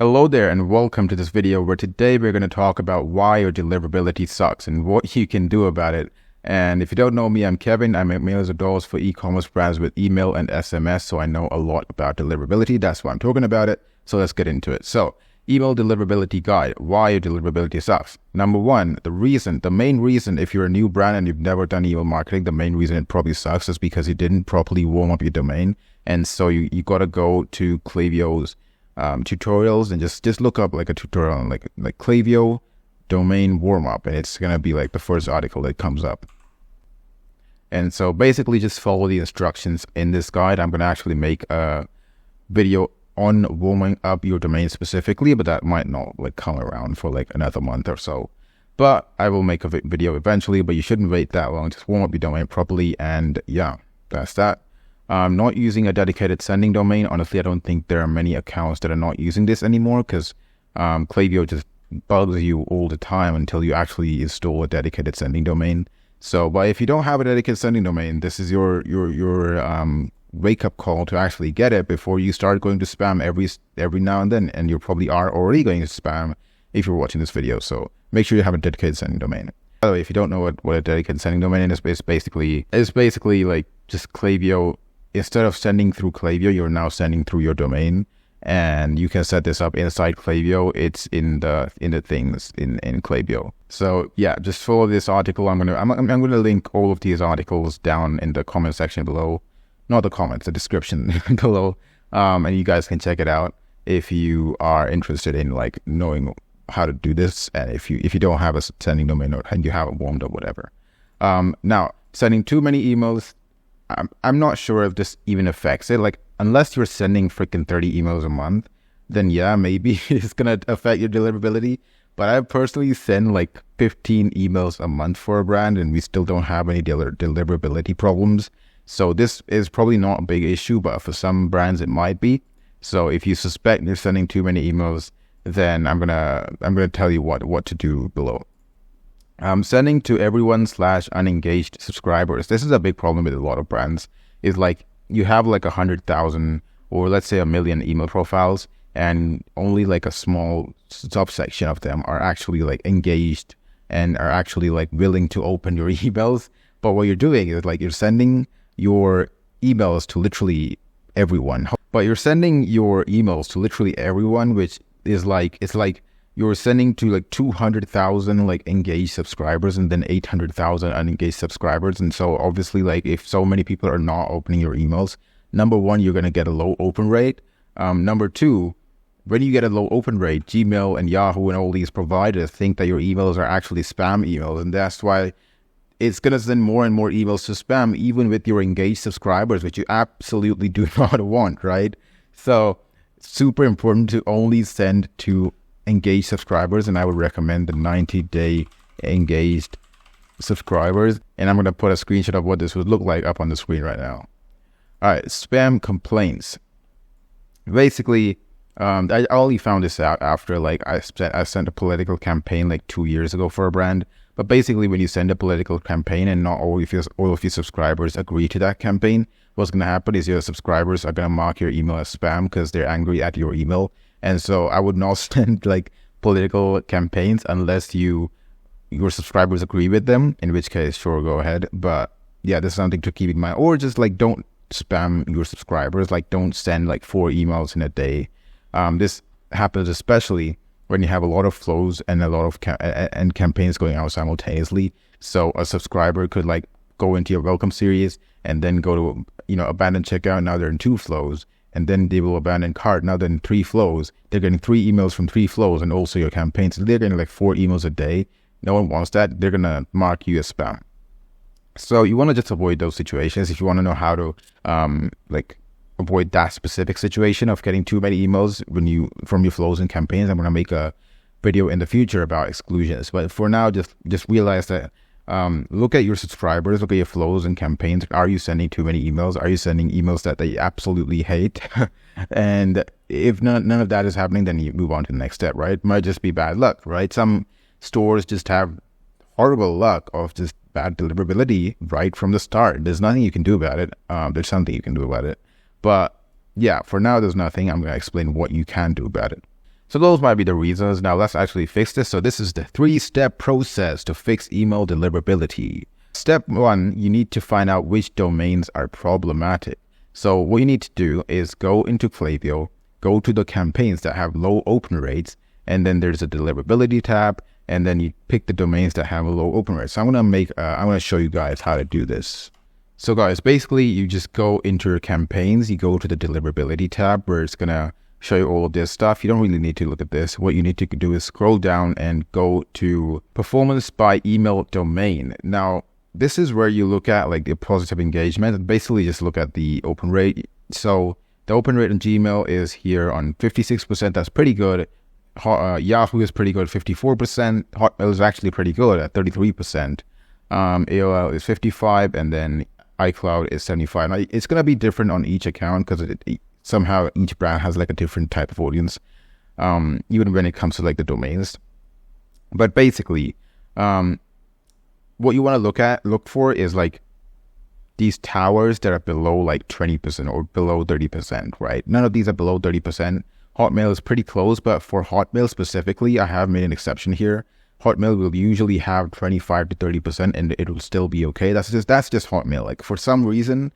Hello there and welcome to this video where today we're going to talk about why your deliverability sucks and what you can do about it. And if you don't know me, I'm Kevin. I make mailers of doors for e-commerce brands with email and SMS, so I know a lot about deliverability. That's why I'm talking about it. So let's get into it. So, email deliverability guide, why your deliverability sucks. Number one, the main reason if you're a new brand and you've never done email marketing, the main reason it probably sucks is because you didn't properly warm up your domain. And so you got to go to Klaviyo's tutorials and just look up like a tutorial on like Klaviyo domain warm up, and it's gonna be like the first article that comes up. And so basically just follow the instructions in this guide. I'm gonna actually make a video on warming up your domain specifically, but that might not like come around for like another month or so. But I will make a video eventually, but you shouldn't wait that long. Just warm up your domain properly, and yeah, that's that. Not using a dedicated sending domain. Honestly, I don't think there are many accounts that are not using this anymore because Klaviyo just bugs you all the time until you actually install a dedicated sending domain. So, but if you don't have a dedicated sending domain, this is your wake-up call to actually get it before you start going to spam every now and then, and you probably are already going to spam if you're watching this video. So make sure you have a dedicated sending domain. By the way, if you don't know what a dedicated sending domain is, it's basically like just Klaviyo. Instead of sending through Klaviyo, you're now sending through your domain, and you can set this up inside Klaviyo. It's in the things in Klaviyo. So yeah, just follow this article. I'm gonna link all of these articles down in the comment section below, not the comments, the description below, and you guys can check it out if you are interested in like knowing how to do this, and if you don't have a sending domain or you haven't warmed up, whatever. Now, sending too many emails. I'm not sure if this even affects it. Like, unless you're sending freaking 30 emails a month, then yeah, maybe it's going to affect your deliverability. But I personally send like 15 emails a month for a brand, and we still don't have any deliverability problems. So this is probably not a big issue, but for some brands it might be. So if you suspect you're sending too many emails, then I'm gonna tell you what to do below. Sending to everyone / unengaged subscribers. This is a big problem with a lot of brands. Is like you have like 100,000 or let's say 1 million email profiles, and only like a small subsection of them are actually like engaged and are actually like willing to open your emails. But what you're doing is like you're sending your emails to literally everyone. But you're sending your emails to literally everyone, which is like it's like you're sending to like 200,000 like engaged subscribers and then 800,000 unengaged subscribers. And so obviously, like if so many people are not opening your emails, number one, you're going to get a low open rate. Number two, when you get a low open rate, Gmail and Yahoo and all these providers think that your emails are actually spam emails. And that's why it's going to send more and more emails to spam, even with your engaged subscribers, which you absolutely do not want, right? So it's super important to only send to engaged subscribers, and I would recommend the 90-day engaged subscribers. And I'm going to put a screenshot of what this would look like up on the screen right now. All right, spam complaints. Basically, I only found this out after like I sent a political campaign like 2 years ago for a brand. But basically, when you send a political campaign and not all of your subscribers agree to that campaign, what's going to happen is your subscribers are going to mark your email as spam because they're angry at your email. And so I would not send like political campaigns unless your subscribers agree with them, in which case, sure, go ahead. But yeah, this is something to keep in mind. Or just like don't spam your subscribers. Like don't send like 4 emails in a day. This happens especially when you have a lot of flows and a lot of campaigns going out simultaneously. So a subscriber could like go into your welcome series and then go to, abandon checkout. Now they're in 2 flows. And then they will abandon cart. Now they're in 3 flows. They're getting 3 emails from 3 flows, and also your campaigns. They're getting like 4 emails a day. No one wants that. They're going to mark you as spam. So you want to just avoid those situations. If you want to know how to avoid that specific situation of getting too many emails from your flows and campaigns, I'm going to make a video in the future about exclusions. But for now, just realize that look at your subscribers, look at your flows and campaigns. Are you sending too many emails? Are you sending emails that they absolutely hate? And if none of that is happening, then you move on to the next step, right? It might just be bad luck, right? Some stores just have horrible luck of just bad deliverability right from the start. There's nothing you can do about it. There's something you can do about it. But yeah, for now, there's nothing. I'm going to explain what you can do about it. So those might be the reasons. Now let's actually fix this. So this is the 3-step process to fix email deliverability. Step 1, you need to find out which domains are problematic. So what you need to do is go into Klaviyo, go to the campaigns that have low open rates, and then there's a deliverability tab, and then you pick the domains that have a low open rate. So I'm gonna show you guys how to do this. So guys, basically you just go into your campaigns, you go to the deliverability tab where it's gonna show you all of this stuff. You don't really need to look at this. What you need to do is scroll down and go to performance by email domain. Now, this is where you look at like the positive engagement. Basically just look at the open rate. So the open rate on Gmail is here on 56%. That's pretty good. Yahoo is pretty good, 54%. Hotmail is actually pretty good at 33%. AOL is 55%, and then iCloud is 75%. Now, it's going to be different on each account because somehow each brand has like a different type of audience, even when it comes to like the domains. But basically, what you want to look for is like these towers that are below like 20% or below 30%, right? None of these are below 30%. Hotmail is pretty close, but for Hotmail specifically, I have made an exception here. Hotmail will usually have 25 to 30% and it will still be okay. That's just Hotmail. Like for some reason,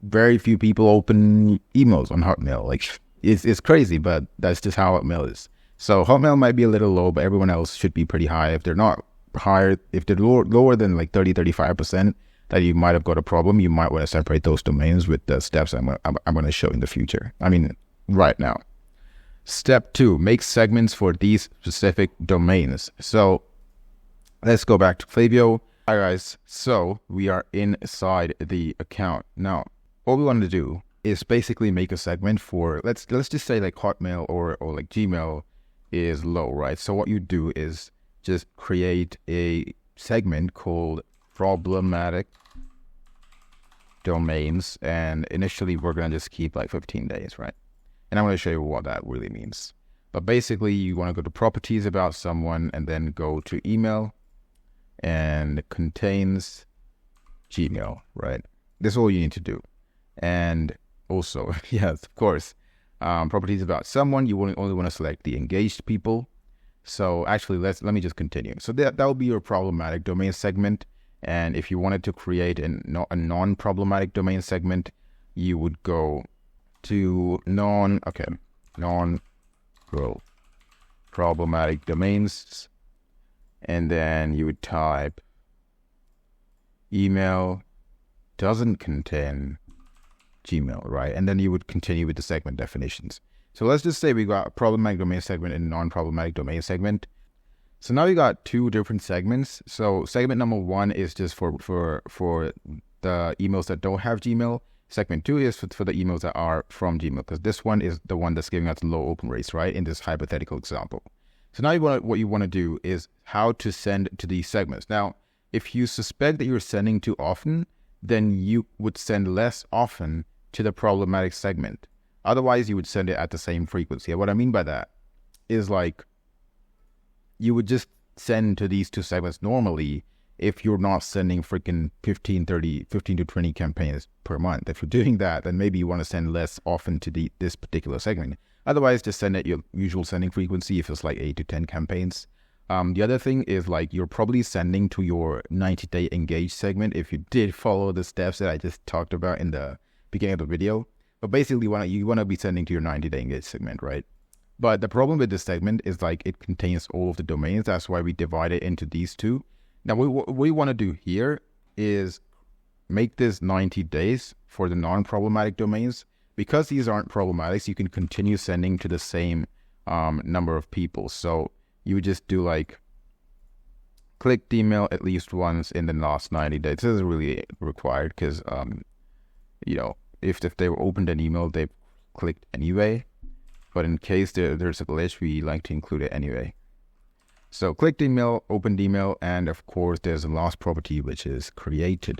very few people open emails on Hotmail. Like it's crazy, but that's just how Hotmail is. So Hotmail might be a little low, but everyone else should be pretty high. If they're not higher, if they're lower than like 30-35%, that you might have got a problem. You might want to separate those domains with the steps I'm going to show in the future. I mean, right now. Step 2, make segments for these specific domains. So let's go back to Klaviyo. Hi guys, so we are inside the account. Now, what we want to do is basically make a segment for, let's just say like Hotmail or like Gmail is low, right? So what you do is just create a segment called problematic domains, and initially we're going to just keep like 15 days, right? And I'm going to show you what that really means. But basically, you want to go to properties about someone and then go to email, and it contains Gmail, right? This is all you need to do. And also, yes, of course, properties about someone, you only want to select the engaged people. So actually, let me just continue. So that will be your problematic domain segment. And if you wanted to create a non-problematic domain segment, you would go to non-problematic domains, and then you would type email doesn't contain Gmail, right? And then you would continue with the segment definitions. So let's just say we got a problematic domain segment and non-problematic domain segment. So now we got 2 different segments. So segment number 1 is just for the emails that don't have Gmail. Segment 2 is for the emails that are from Gmail, because this one is the one that's giving us low open rates, right? In this hypothetical example. So now what you want to do is how to send to these segments. Now, if you suspect that you're sending too often, then you would send less often to the problematic segment. Otherwise, you would send it at the same frequency. And what I mean by that is like, you would just send to these 2 segments normally if you're not sending freaking 15 to 20 campaigns per month. If you're doing that, then maybe you want to send less often to this particular segment. Otherwise, just send at your usual sending frequency if it's like 8 to 10 campaigns. The other thing is like you're probably sending to your 90-day engaged segment if you did follow the steps that I just talked about in the beginning of the video. But basically, you want to be sending to your 90-day engaged segment, right? But the problem with this segment is like it contains all of the domains. That's why we divide it into these 2. Now, what we want to do here is make this 90 days for the non-problematic domains. Because these aren't problematic, so you can continue sending to the same number of people. So you would just do like clicked email at least once in the last 90 days. This is really required because, if they opened an email, they've clicked anyway. But in case there's a glitch, we like to include it anyway. So clicked email, opened email, and of course there's a last property which is created.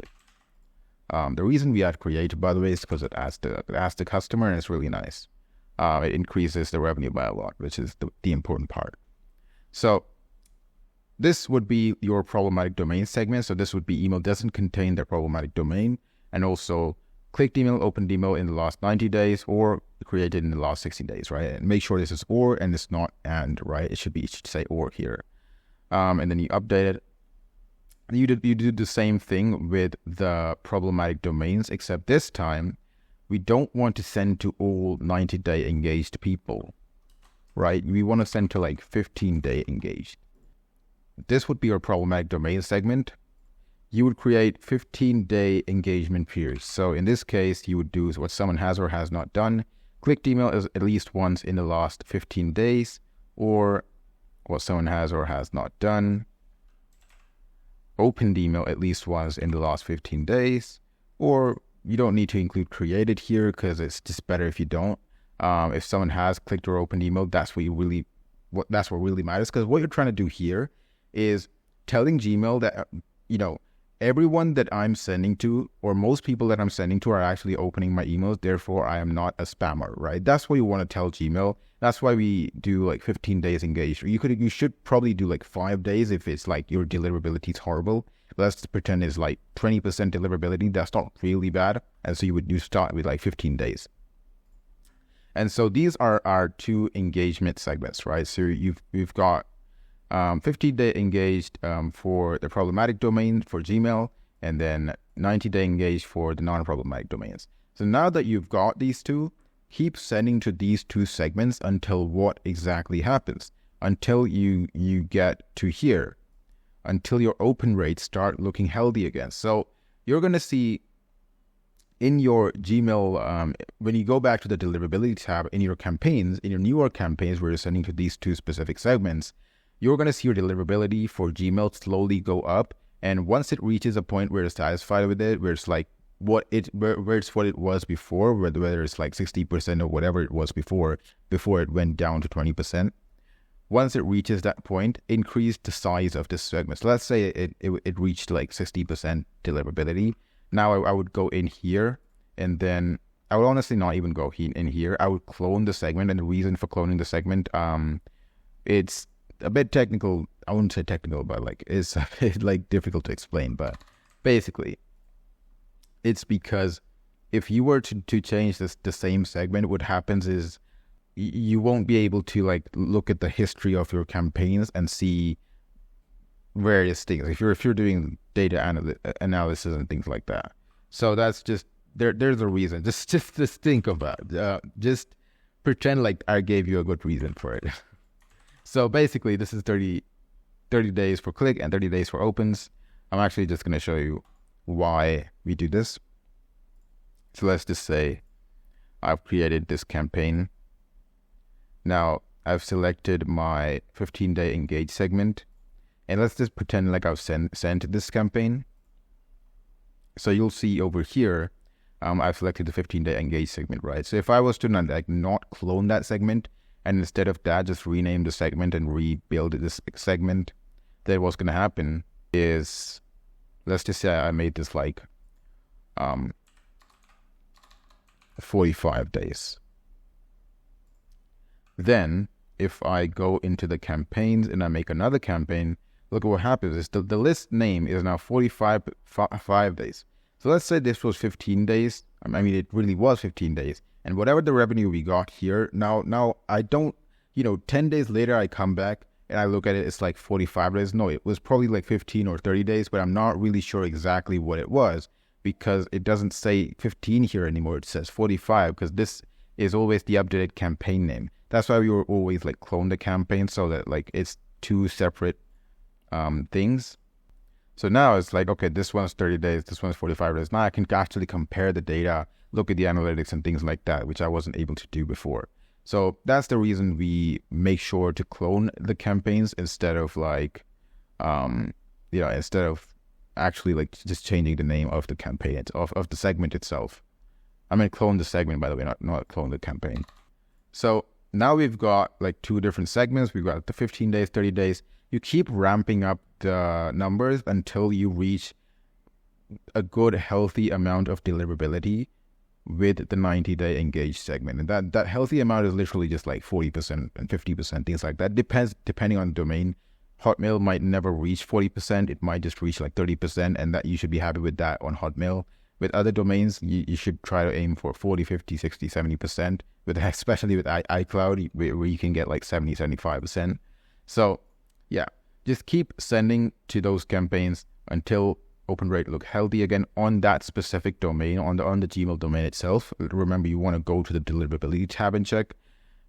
The reason we add created, by the way, is because it adds the customer, and it's really nice. It increases the revenue by a lot, which is the important part. So this would be your problematic domain segment. So this would be email doesn't contain the problematic domain, and also clicked email, opened email in the last 90 days, or created in the last 60 days, right? And make sure this is or and it's not and, right? It should say or here. And then you update it. You do the same thing with the problematic domains, except this time we don't want to send to all 90-day engaged people, right? We want to send to like 15-day engaged. This would be our problematic domain segment. You would create 15-day engagement periods. So in this case, you would do what someone has or has not done. Clicked email is at least once in the last 15 days, or what someone has or has not done. Opened email at least once in the last 15 days, or you don't need to include created here because it's just better if you don't. If someone has clicked or opened email, that's what really matters, because what you're trying to do here is telling Gmail that, everyone that I'm sending to, or most people that I'm sending to, are actually opening my emails. Therefore, I am not a spammer, right? That's what you want to tell Gmail. That's why we do like 15 days engaged. You should probably do like 5 days if it's like your deliverability is horrible. Let's pretend it's like 20% deliverability. That's not really bad. And so you start with like 15 days. And so these are our 2 engagement segments, right? So we've got 15-day engaged for the problematic domain for Gmail, and then 90-day engaged for the non-problematic domains. So now that you've got these 2, keep sending to these 2 segments until what exactly happens? Until you get to here, until your open rates start looking healthy again. So you're going to see in your Gmail, when you go back to the deliverability tab in your campaigns, in your newer campaigns where you're sending to these 2 specific segments, you're going to see your deliverability for Gmail slowly go up. And once it reaches a point where you're satisfied with it, where it's like where it's what it was before, whether it's like 60% or whatever it was before it went down to 20%. Once it reaches that point, increase the size of this segment. So let's say it reached like 60% deliverability. Now I would go in here, and then I would honestly not even go in here. I would clone the segment, and the reason for cloning the segment, it's a bit technical. I wouldn't say technical, but like it's a bit like difficult to explain. But basically, it's because if you were to change the same segment, what happens is you won't be able to like look at the history of your campaigns and see various things. If you're doing data analysis and things like that. So that's just there's a reason. Just think about it. Just pretend like I gave you a good reason for it. So basically, this is 30 days for click and 30 days for opens. I'm actually just going to show you why we do this. So let's just say I've created this campaign. Now I've selected my 15-day engage segment, and let's just pretend like I've sent this campaign. So you'll see over here, I've selected the 15-day engage segment, right? So if I was to not clone that segment, and instead of that, just rename the segment and rebuild this segment, then what's going to happen is, let's just say I made this like 45 days. Then if I go into the campaigns and I make another campaign, look at what happens is the list name is now 45 days. So let's say this was 15 days. I mean, it really was 15 days. And whatever the revenue we got here, now I don't, 10 days later I come back and I look at it, it's like 45 days. No, it was probably like 15 or 30 days, but I'm not really sure exactly what it was because it doesn't say 15 here anymore. It says 45 because this is always the updated campaign name. That's why we were always like clone the campaign so that like it's 2 separate things. So now it's like, okay, this one's 30 days, this one's 45 days. Now I can actually compare the data, look at the analytics and things like that, which I wasn't able to do before. So that's the reason we make sure to clone the campaigns instead of like, instead of actually like just changing the name of the campaign, of the segment itself. I mean, clone the segment, by the way, not clone the campaign. So now we've got like 2 different segments. We've got the 15 days, 30 days. You keep ramping up the numbers until you reach a good, healthy amount of deliverability with the 90-day engaged segment. And that healthy amount is literally just like 40% and 50%, things like that. Depending on the domain. Hotmail might never reach 40%. It might just reach like 30%, and that you should be happy with that on Hotmail. With other domains, you should try to aim for 40, 50, 60, 70%, especially with iCloud, where you can get like 70, 75%. So yeah, just keep sending to those campaigns until open rate look healthy again on that specific domain, on the Gmail domain itself. Remember, you want to go to the deliverability tab and check,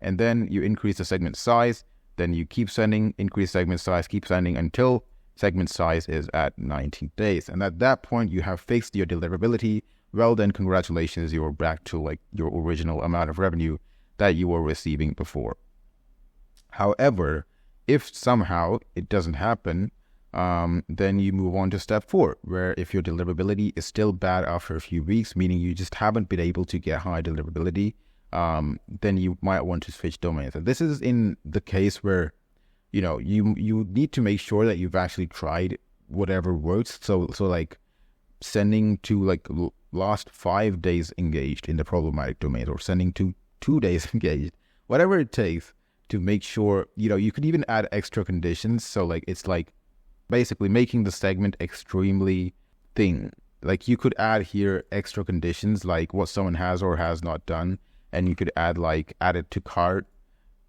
and then you increase the segment size. Then you keep sending, increase segment size, keep sending until segment size is at 19 days. And at that point, you have fixed your deliverability. Well, then congratulations, you're back to like your original amount of revenue that you were receiving before. However, if somehow it doesn't happen, then you move on to step 4, where if your deliverability is still bad after a few weeks, meaning you just haven't been able to get high deliverability, then you might want to switch domains. And this is in the case where, you know, you need to make sure that you've actually tried whatever works. So like sending to like last 5 days engaged in the problematic domains, or sending to 2 days engaged, whatever it takes to make sure, you know, you could even add extra conditions. So like, it's like basically making the segment extremely thin. Like you could add here extra conditions like what someone has or has not done. And you could add it to cart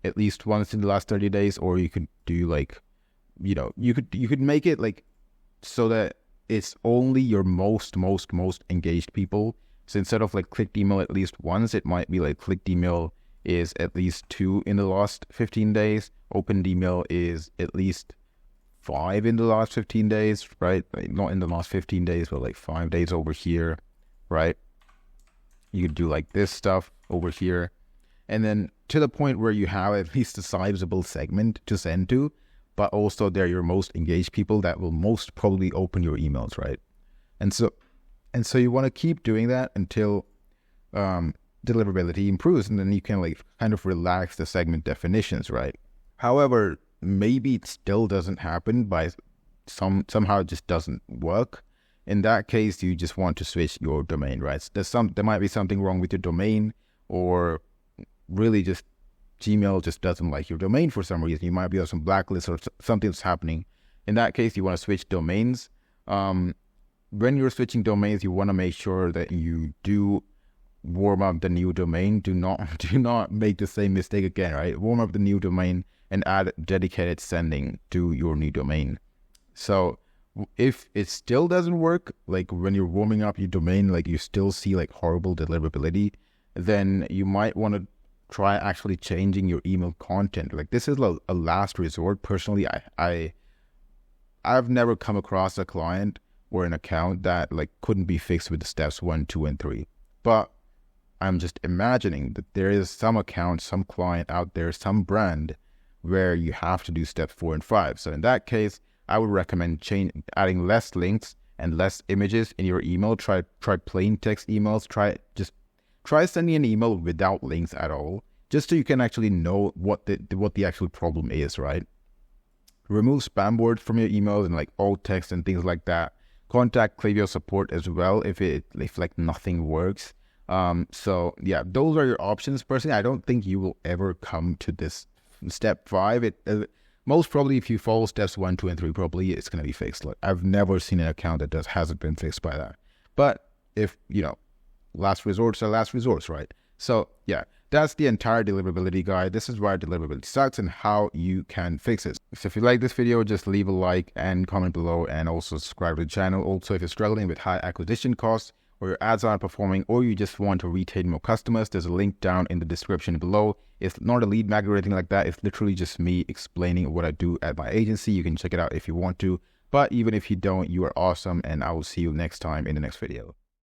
at least once in the last 30 days, or you could do like, you know, you could make it like so that it's only your most engaged people. So instead of like clicked email at least once, it might be like clicked email is at least 2 in the last 15 days. Opened email is at least 5 in the last 15 days, right? Like not in the last 15 days, but like 5 days over here, right? You could do like this stuff over here. And then to the point where you have at least a sizable segment to send to, but also they're your most engaged people that will most probably open your emails, right? And so you want to keep doing that until deliverability improves, and then you can like kind of relax the segment definitions, right? However, maybe it still doesn't happen by somehow it just doesn't work. In that case, you just want to switch your domain, right? There might be something wrong with your domain, or really just Gmail just doesn't like your domain for some reason. You might be on some blacklist or something's happening. In that case, you want to switch domains. When you're switching domains, you want to make sure that you do warm up the new domain. Do not make the same mistake again, right? Warm up the new domain and add dedicated sending to your new domain. So if it still doesn't work, like when you're warming up your domain, like you still see like horrible deliverability, then you might want to try actually changing your email content. Like this is a last resort. Personally, I've never come across a client or an account that like couldn't be fixed with the steps 1, 2, and 3. But I'm just imagining that there is some account, some client out there, some brand where you have to do steps 4 and 5. So in that case, I would recommend adding less links and less images in your email. Try plain text emails. Try sending an email without links at all, just so you can actually know what the actual problem is, right? Remove spam words from your emails and like alt text and things like that. Contact Klaviyo support as well if like nothing works. So yeah, those are your options. Personally, I don't think you will ever come to this step 5. Most probably, if you follow steps 1, 2, and 3 probably, it's going to be fixed. Like I've never seen an account that hasn't been fixed by that. But if, you know, last resorts are last resorts, right? So yeah, that's the entire deliverability guide. This is why deliverability sucks and how you can fix it. So if you like this video, just leave a like and comment below, and also subscribe to the channel. Also, if you're struggling with high acquisition costs, or your ads aren't performing, or you just want to retain more customers, there's a link down in the description below. It's not a lead magnet or anything like that. It's literally just me explaining what I do at my agency. You can check it out if you want to. But even if you don't, you are awesome, and I will see you next time in the next video.